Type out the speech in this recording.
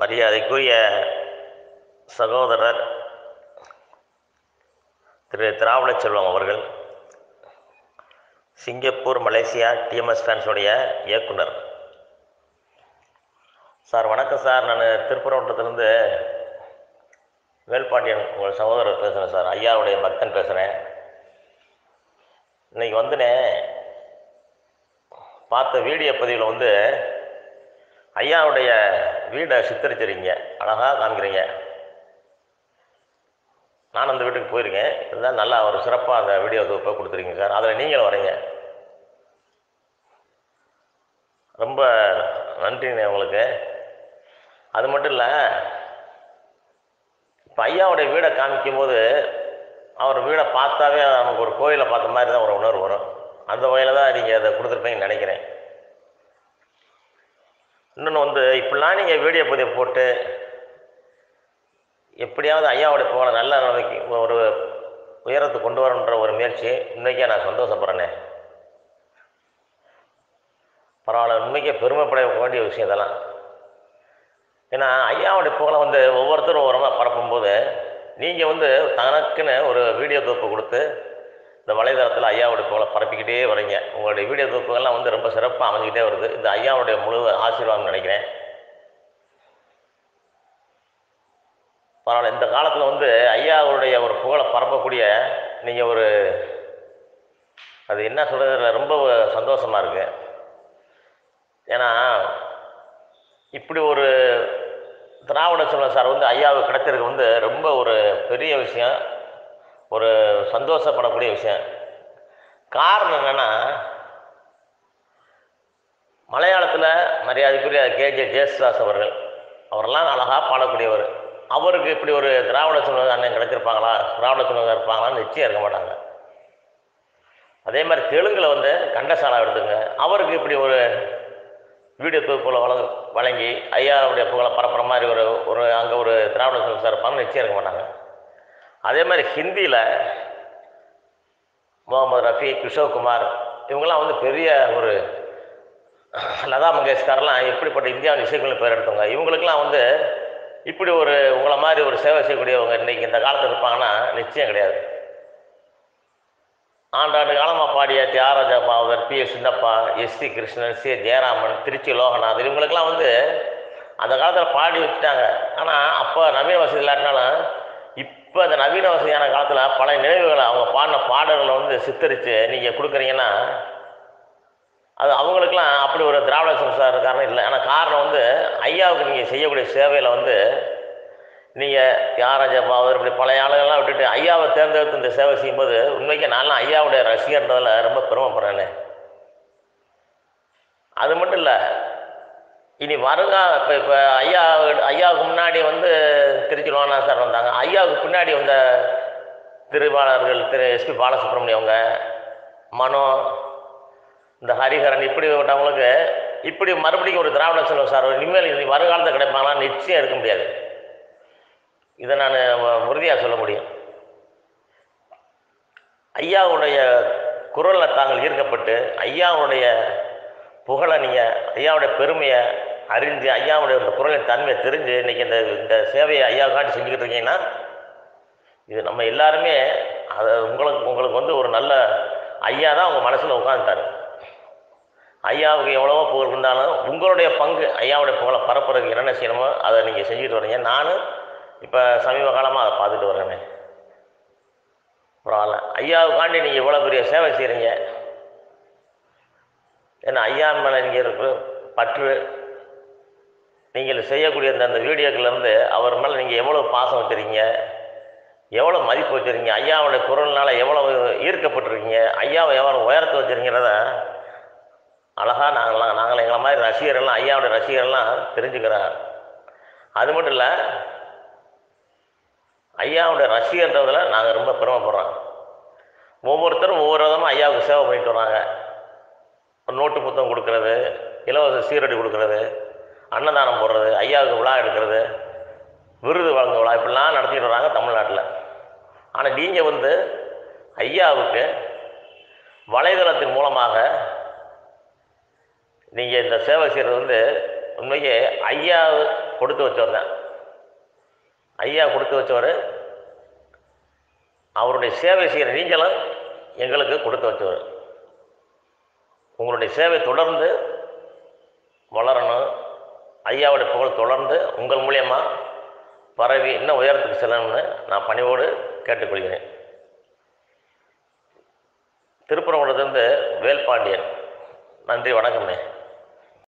மரியாதைக்குரிய சகோதரர் திரு திராவிடச்செல்வம் அவர்கள், சிங்கப்பூர் மலேசியா டிஎம்எஸ் ஃபேன்ஸுடைய இயக்குனர் சார். வணக்கம் சார். நான் திருப்பரங்குன்றத்துலேருந்து வேல்பாண்டியன் உங்கள் சகோதரர் பேசுகிறேன் சார். ஐயாவுடைய பக்தன் பேசுகிறேன். இன்றைக்கி வந்துனேன் பார்த்த வீடியோ பதிவில் ஐயாவுடைய வீடை சித்தரிச்சிருக்கீங்க, அழகாக காமிக்கிறீங்க. நான் அந்த வீட்டுக்கு போயிருக்கேன். இருந்தால் நல்லா ஒரு சிறப்பாக அந்த வீடியோ தொகுப்பை கொடுத்துருக்கீங்க சார். அதில் நீங்களும் வரீங்க, ரொம்ப நன்றிங்க உங்களுக்கு. அது மட்டும் இல்லை, இப்போ ஐயாவுடைய வீடை காமிக்கும் போது அவர் வீடை பார்த்தாவே நமக்கு ஒரு கோயிலை பார்த்த மாதிரி தான் ஒரு உணர்வு வரும். அந்த வகையில் தான் நீங்கள் அதை கொடுத்துருப்பீங்கன்னு நினைக்கிறேன். இன்னொன்று இப்படிலாம் நீங்கள் வீடியோ பதிவு போட்டு எப்படியாவது ஐயாவுடைய புகழை நல்ல நிலைமைக்கு ஒரு உயரத்துக்கு கொண்டு வரணுன்ற ஒரு முயற்சி உண்மைக்கே நான் சந்தோஷப்படுறேனே. பரவாயில்ல, உண்மைக்கே பெருமைப்பட வேண்டிய விஷயம் இதெல்லாம். ஏன்னா ஐயாவுடைய புகழை ஒவ்வொருத்தரும் ஓரமாக பரப்பும்போது நீங்கள் தனக்குன்னு ஒரு வீடியோ தொகுப்பு கொடுத்து இந்த வலைதளத்தில் ஐயாவுடைய புகழை பரப்பிக்கிட்டே வரீங்க. உங்களுடைய வீடியோ தொகுப்புகள்லாம் ரொம்ப சிறப்பாக அமைஞ்சிக்கிட்டே வருது. இந்த ஐயாவுடைய முழு ஆசீர்வாதம்னு நினைக்கிறேன். பரவாயில்ல, இந்த காலத்தில் ஐயாவுடைய ஒரு புகழை பரப்பக்கூடிய நீங்கள் அது என்ன சொல்கிறதுல ரொம்ப சந்தோஷமாக இருக்குது. ஏன்னா இப்படி ஒரு திராவிடச்செல்வம் சார் ஐயாவுக்கு கிடைச்சிருக்கு ரொம்ப ஒரு பெரிய விஷயம், ஒரு சந்தோஷப்படக்கூடிய விஷயம். காரணம் என்னென்னா, மலையாளத்தில் மரியாதைக்குரிய கேஜே ஜேசுதாஸ் அவரெல்லாம் அழகாக பாடக்கூடியவர். அவருக்கு இப்படி ஒரு திராவிடச்செல்வம் அண்ணன் கிடைச்சிருப்பாங்களா, திராவிடச்செல்வம் இருப்பாங்களான்னு நிச்சயம் இருக்க மாட்டாங்க. அதே மாதிரி தெலுங்கில் கண்டசாலா எடுத்துங்க, அவருக்கு இப்படி ஒரு வீடியோ தொகுப்புகளை வழங்கி ஐயாவுடைய புகழை பரப்புகிற மாதிரி ஒரு அங்கே ஒரு திராவிடச்செல்வம் சார் இருப்பாங்கன்னு நிச்சயம் இருக்க மாட்டாங்க. அதே மாதிரி ஹிந்தியில் முகமது ரஃபி, கிஷோர் குமார், இவங்கெல்லாம் பெரிய ஒரு லதா மங்கேஷ்கர்லாம் எப்படிப்பட்ட இந்தியாவின் இசைக்குழு பேர் எடுத்தவங்க. இவங்களுக்கெல்லாம் இப்படி ஒரு உங்களை மாதிரி ஒரு சேவை செய்யக்கூடியவங்க இன்றைக்கி இந்த காலத்தில் இருப்பாங்கன்னா நிச்சயம் கிடையாது. ஆண்டாண்டு காலமாக பாடிய தியாகராஜ பாவதர், பி.எஸ். சின்னப்பா, எஸ்.சி. கிருஷ்ணன், சி. ஜெயராமன், திருச்சி லோகநாத், இவங்களுக்கெல்லாம் அந்த காலத்தில் பாடி வச்சுட்டாங்க. ஆனால் அப்போ நவீன வசதி இல்லாட்டினாலும் இப்போ அந்த நவீன வசதியான காலத்தில் பல நினைவுகளை அவங்க பாடின பாடல்களை சித்தரித்து நீங்கள் கொடுக்குறீங்கன்னா அது அவங்களுக்கெல்லாம் அப்படி ஒரு திராவிட சம்சார காரணம் இல்லை. ஆனால் காரணம் ஐயாவுக்கு நீங்கள் செய்யக்கூடிய சேவையில் நீங்கள் தியாகராஜ பாவதர் இப்படி பழைய ஆளுகள்லாம் விட்டுட்டு ஐயாவை தேர்ந்தெடுத்து இந்த சேவை செய்யும்போது உண்மைக்கு நான்லாம் ஐயாவுடைய ரசிகர்ன்றதில் ரொம்ப பெருமைப்படுறேனே. அது மட்டும் இல்லை, இனி இப்போ ஐயாவுக்கு முன்னாடி திருச்சி லோகநாத் சார் வந்தாங்க. ஐயாவுக்கு பின்னாடி வந்த திருவாளர்கள் திரு எஸ்பி பாலசுப்ரமணியம், அவங்க மனோ, இந்த ஹரிஹரன், இப்படி விட்டவங்களுக்கு இப்படி மறுபடியும் ஒரு திராவிடச்செல்வம் சார் இனிமேல் வருங்காலத்தில் கிடைப்பாங்களா நிச்சயம் இருக்க முடியாது. இதை நான் உறுதியாக சொல்ல முடியும். ஐயாவுடைய குரலில் தாங்கள் ஈர்க்கப்பட்டு ஐயாவுடைய புகழை நீங்கள் ஐயாவுடைய பெருமையை அறிஞ்சு ஐயாவுடைய இந்த குரலின் தன்மையை தெரிஞ்சு இன்றைக்கி இந்த சேவையை ஐயாவுக்காண்டி செஞ்சுக்கிட்டு இருக்கீங்கன்னா இது நம்ம எல்லாருமே அதை உங்களுக்கு ஒரு நல்ல ஐயா தான் உங்கள் மனசில் உட்காந்துட்டார். ஐயாவுக்கு எவ்வளவோ புகழ் இருந்தாலும் உங்களுடைய பங்கு ஐயாவுடைய புகழை பரப்புறதுக்கு என்னென்ன செய்யணுமோ அதை நீங்கள் செஞ்சுட்டு வரீங்க. நானும் இப்போ சமீப காலமாக அதை பார்த்துட்டு வரேனே. பரவாயில்ல, ஐயாவுக்காண்டி நீங்கள் இவ்வளோ பெரிய சேவை செய்கிறீங்க. ஏன்னா ஐயா மேலே நீங்கள் இருக்கிற பற்று, நீங்கள் செய்யக்கூடிய அந்த வீடியோக்கள்லேருந்து அவர் மேலே நீங்கள் எவ்வளோ பாசம் வச்சுருக்கீங்க, எவ்வளோ மதிப்பு வச்சுருக்கீங்க, ஐயாவுடைய குரல்னால் எவ்வளோ ஈர்க்கப்பட்டிருக்கீங்க, ஐயாவை எவ்வளோ உயரத்தை வச்சுருங்கிறத அழகாக நாங்கள் எங்களை மாதிரி ரசிகர்கள்லாம் ஐயாவுடைய ரசிகர்கள்லாம் தெரிஞ்சுக்கிறோம். அது மட்டும் இல்லை, ஐயாவுடைய ரசிகர்ன்றதில் நாங்கள் ரொம்ப பெருமைப்படுறோம். ஒவ்வொருத்தரும் ஒவ்வொரு விதமாக ஐயாவுக்கு சேவை பண்ணிட்டு வராங்க. நோட்டு புத்தகம் கொடுக்கறது, இலவச சீரடி கொடுக்கறது, அன்னதானம் போடுறது, ஐயாவுக்கு விழா எடுக்கிறது, விருது வழங்க விழா, இப்படிலாம் நடத்திட்டு வராங்க தமிழ்நாட்டில். ஆனால் நீங்கள் ஐயாவுக்கு வலைதளத்தின் மூலமாக நீங்கள் இந்த சேவை செய்கிறது உண்மையே ஐயா கொடுத்து வச்சவர் தான். ஐயா கொடுத்து வச்சவர். அவருடைய சேவை செய்கிற நீங்களும் எங்களுக்கு கொடுத்து வச்சவர். உங்களுடைய சேவை தொடர்ந்து வளரணும். ஐயாவுடைய புகழ் தொடர்ந்து உங்கள் மூலியமாக பரவி இன்னும் உயரத்துக்கு செல்லணும்னு நான் பணிவோடு கேட்டுக்கொள்கிறேன். திருப்பரங்குன்றத்திலிருந்து வேல்பாண்டியன். நன்றி, வணக்கம்ண்ணே.